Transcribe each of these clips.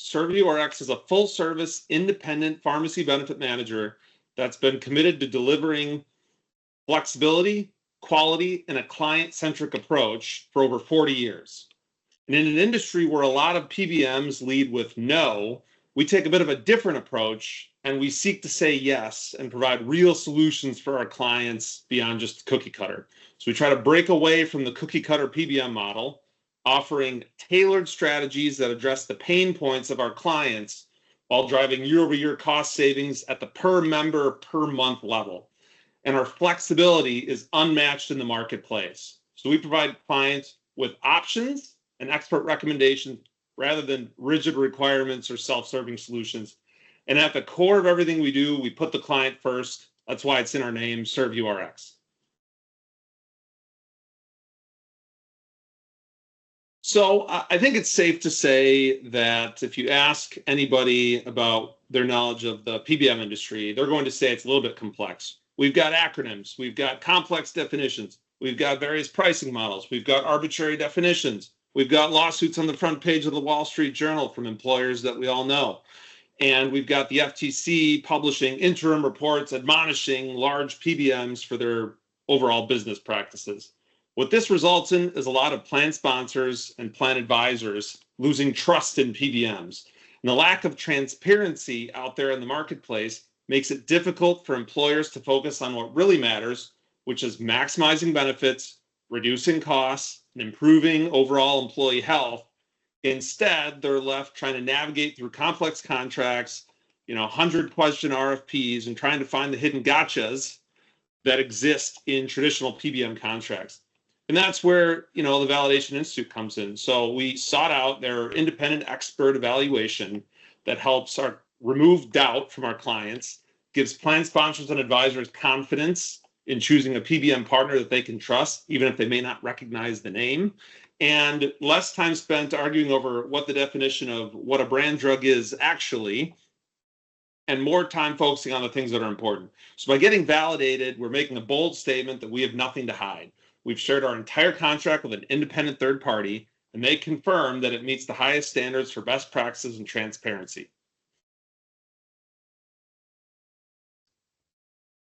ServeYouRx is a full-service, independent pharmacy benefit manager that's been committed to delivering flexibility, quality, and a client-centric approach for over 40 years. And in an industry where a lot of PBMs lead with no, we take a bit of a different approach, and we seek to say yes and provide real solutions for our clients beyond just cookie cutter. So we try to break away from the cookie cutter PBM model, offering tailored strategies that address the pain points of our clients while driving year-over-year cost savings at the per member per month level. And our flexibility is unmatched in the marketplace. So we provide clients with options and expert recommendations rather than rigid requirements or self-serving solutions. And at the core of everything we do, we put the client first. That's why it's in our name, ServeYouRx. So I think it's safe to say that if you ask anybody about their knowledge of the PBM industry, they're going to say it's a little bit complex. We've got acronyms, we've got complex definitions, we've got various pricing models, we've got arbitrary definitions, we've got lawsuits on the front page of the Wall Street Journal from employers that we all know. And we've got the FTC publishing interim reports admonishing large PBMs for their overall business practices. What this results in is a lot of plan sponsors and plan advisors losing trust in PBMs. And the lack of transparency out there in the marketplace makes it difficult for employers to focus on what really matters, which is maximizing benefits, reducing costs, and improving overall employee health. Instead, they're left trying to navigate through complex contracts, 100-question RFPs, and trying to find the hidden gotchas that exist in traditional PBM contracts. And that's where, the Validation Institute comes in. So we sought out their independent expert evaluation that helps remove doubt from our clients, gives plan sponsors and advisors confidence in choosing a PBM partner that they can trust, even if they may not recognize the name, and less time spent arguing over what the definition of what a brand drug is actually, and more time focusing on the things that are important. So by getting validated, we're making a bold statement that we have nothing to hide. We've shared our entire contract with an independent third party, and they confirm that it meets the highest standards for best practices and transparency.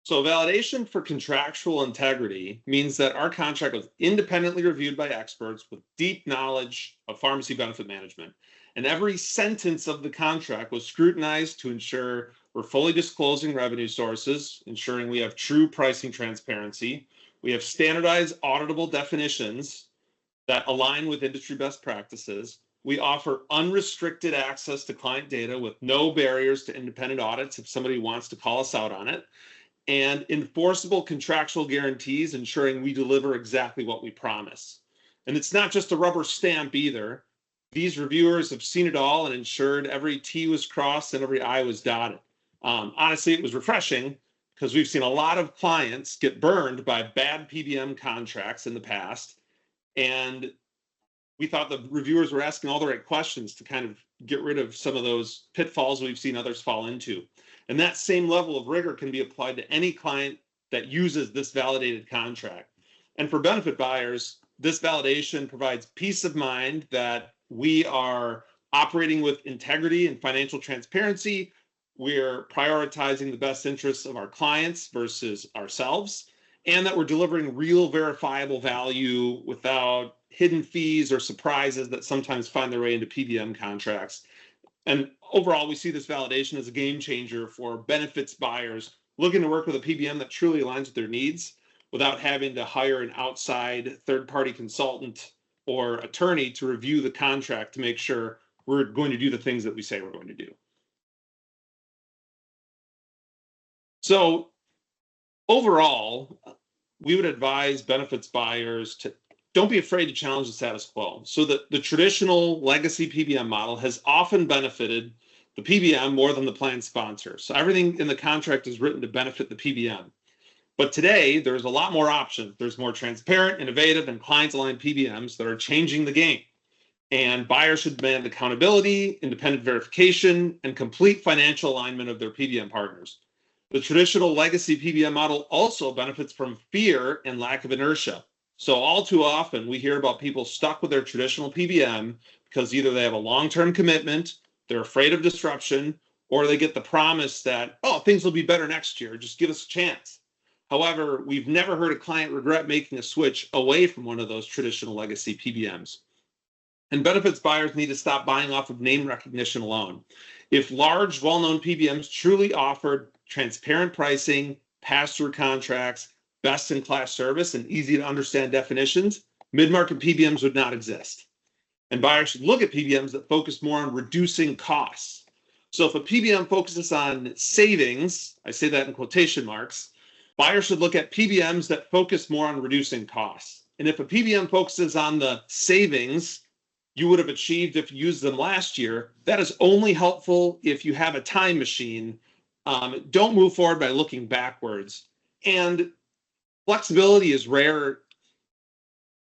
So validation for contractual integrity means that our contract was independently reviewed by experts with deep knowledge of pharmacy benefit management. And every sentence of the contract was scrutinized to ensure we're fully disclosing revenue sources, ensuring we have true pricing transparency. We have standardized auditable definitions that align with industry best practices. We offer unrestricted access to client data with no barriers to independent audits if somebody wants to call us out on it, and enforceable contractual guarantees ensuring we deliver exactly what we promise. And it's not just a rubber stamp either. These reviewers have seen it all and ensured every T was crossed and every I was dotted. Honestly, it was refreshing because we've seen a lot of clients get burned by bad PBM contracts in the past. And we thought the reviewers were asking all the right questions to kind of get rid of some of those pitfalls we've seen others fall into. And that same level of rigor can be applied to any client that uses this validated contract. And for benefit buyers, this validation provides peace of mind that we are operating with integrity and financial transparency. We're prioritizing the best interests of our clients versus ourselves, and that we're delivering real verifiable value without hidden fees or surprises that sometimes find their way into PBM contracts. And overall, we see this validation as a game changer for benefits buyers looking to work with a PBM that truly aligns with their needs without having to hire an outside third-party consultant or attorney to review the contract to make sure we're going to do the things that we say we're going to do. So overall, we would advise benefits buyers to don't be afraid to challenge the status quo. So that the traditional legacy PBM model has often benefited the PBM more than the plan sponsor. So everything in the contract is written to benefit the PBM. But today, there's a lot more options. There's more transparent, innovative, and client-aligned PBMs that are changing the game. And buyers should demand accountability, independent verification, and complete financial alignment of their PBM partners. The traditional legacy PBM model also benefits from fear and lack of inertia. So all too often, we hear about people stuck with their traditional PBM because either they have a long-term commitment, they're afraid of disruption, or they get the promise that, oh, things will be better next year, just give us a chance. However, we've never heard a client regret making a switch away from one of those traditional legacy PBMs. And benefits buyers need to stop buying off of name recognition alone. If large, well-known PBMs truly offered transparent pricing, pass-through contracts, best-in-class service, and easy-to-understand definitions, mid-market PBMs would not exist. And buyers should look at PBMs that focus more on reducing costs. So if a PBM focuses on savings, I say that in quotation marks, buyers should look at PBMs that focus more on reducing costs. And if a PBM focuses on the savings you would have achieved if you used them last year, that is only helpful if you have a time machine. Don't move forward by looking backwards. And flexibility is rare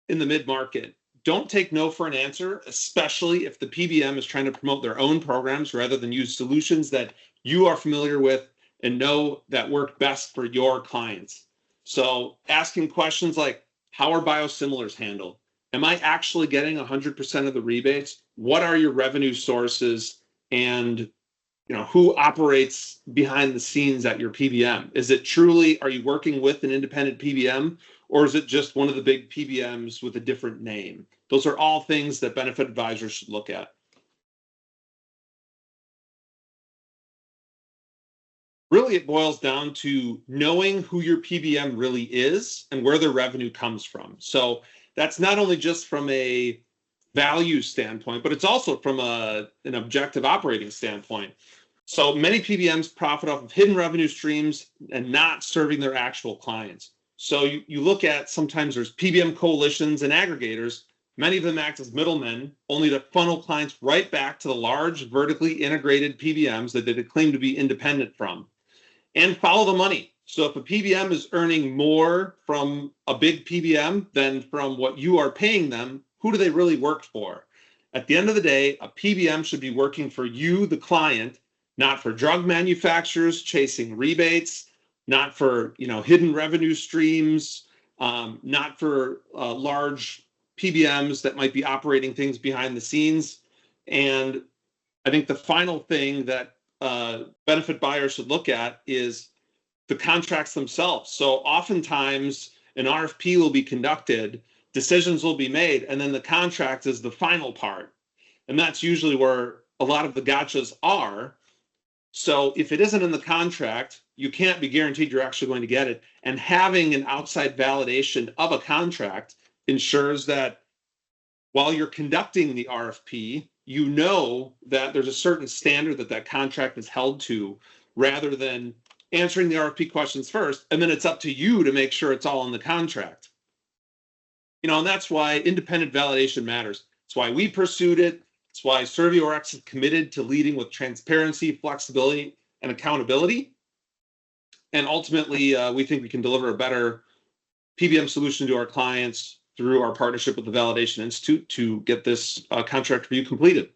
in the mid-market. Don't take no for an answer, especially if the PBM is trying to promote their own programs rather than use solutions that you are familiar with and know that work best for your clients. So asking questions like, how are biosimilars handled? Am I actually getting 100% of the rebates? What are your revenue sources? And who operates behind the scenes at your PBM? Is it truly, are you working with an independent PBM, or is it just one of the big PBMs with a different name? Those are all things that benefit advisors should look at. Really, it boils down to knowing who your PBM really is and where their revenue comes from. So that's not only just from a value standpoint, but it's also from an objective operating standpoint. So many PBMs profit off of hidden revenue streams and not serving their actual clients. So you look at, sometimes there's PBM coalitions and aggregators. Many of them act as middlemen, only to funnel clients right back to the large vertically integrated PBMs that they claim to be independent from. And follow the money. So if a PBM is earning more from a big PBM than from what you are paying them, who do they really work for? At the end of the day, a PBM should be working for you, the client, not for drug manufacturers chasing rebates, not for hidden revenue streams, not for large PBMs that might be operating things behind the scenes. And I think the final thing that benefit buyers should look at is the contracts themselves. So oftentimes an RFP will be conducted, decisions will be made, and then the contract is the final part. And that's usually where a lot of the gotchas are. So if it isn't in the contract, you can't be guaranteed you're actually going to get it. And having an outside validation of a contract ensures that while you're conducting the RFP, you know that there's a certain standard that contract is held to, rather than answering the RFP questions first, and then it's up to you to make sure it's all in the contract. And that's why independent validation matters. It's why we pursued it. It's why ServeYouRx is committed to leading with transparency, flexibility, and accountability. And ultimately, we think we can deliver a better PBM solution to our clients through our partnership with the Validation Institute to get this contract review completed.